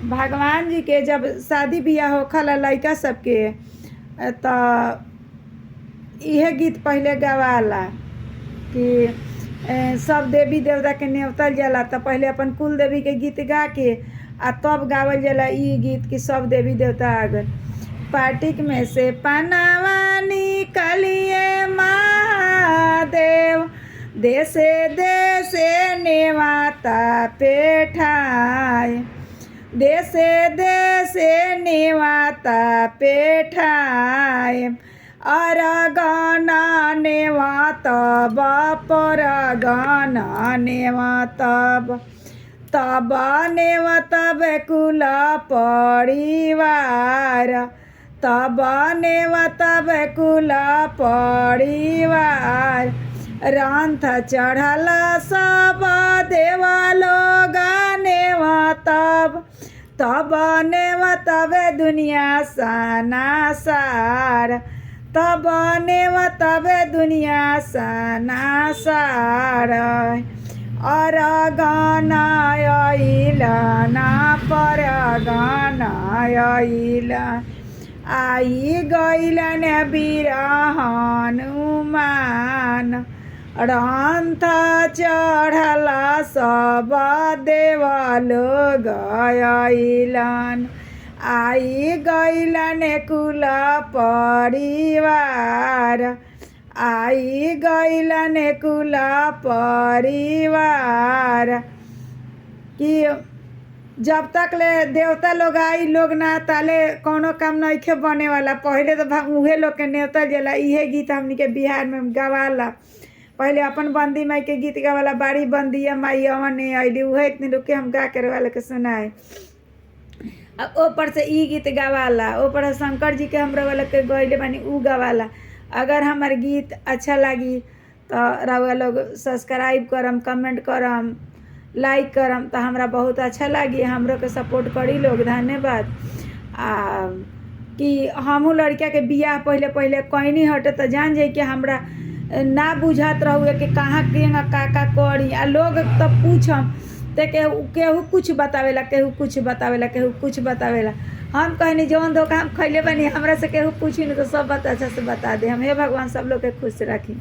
भगवान जी के जब शादी बियाह होखला लइका सबके तो इहे गीत पहले गवाला कि सब देवी देवता के नेवतल जाला। तो पहले अपन कुल देवी के गीत गा के आ तब गावल जाला ई गीत कि सब देवी देवता आ गए। पाटिक में से पनावा निकलिए महादेव, देशे देशे नेवाता पेठाए, देशे देशे नेवाता पेठाए। अरगना नेवातब परगना नेवातब, तब नेवतब कुल परिवार, तब नेवतब कुल परिवार। रंथ चढ़ल सब देवा लोग नेवतब, तब नेवतब दुनिया सनासार, तब नेवतब दुनिया सनासार। अरगना अइलना परगना अइलन, आई गइलन वीर हनुमान। रंथ चढ़ल सब देव लोग अइलन, आई गइलन कुल परिवार, आई गइलन कुल परिवार। कि जब तक ले देवता लोग आई लोग ना ताले कौनो काम नइखे बने वाला। पहले तो उहे लोग के नेवता जाला। इहे गीत हमनी के बिहार में गवाला। पहले अपन बंदी माई के गीत गवाला, बाड़ी बंदिया माई अवने अइली, उहे एक दिन रुक के हम गा के वाले के सुनाए। ऊपर से ई गीत गवाला, ऊपर शंकर जी के हमरा वाला के गइले बानी ऊ गवाला। अगर हमार गीत अच्छा लगी तो रउआ लोग सब्सक्राइब करम, कमेंट करम, लाइक करम तो हमरा बहुत अच्छा लगी। हमरो के सपोर्ट करी लोग, धन्यवाद। कि हमहू लड़का के बियाह पहले पहले कहीं हटे तो जान जाए कि हमरा ना बुझात रहुए कि कहाँ के का करी। आ लोग तो पूछम तो केहू कुछ बतावेला, केहू कुछ बतावेला, केहू कुछ बतावेला। हम कहनी जौन धोखा हम खैले बनी हमरा से केहू पूछी नहीं तो सब बात अच्छा से बता दे हम। हे भगवान सब लोग के खुश रखी।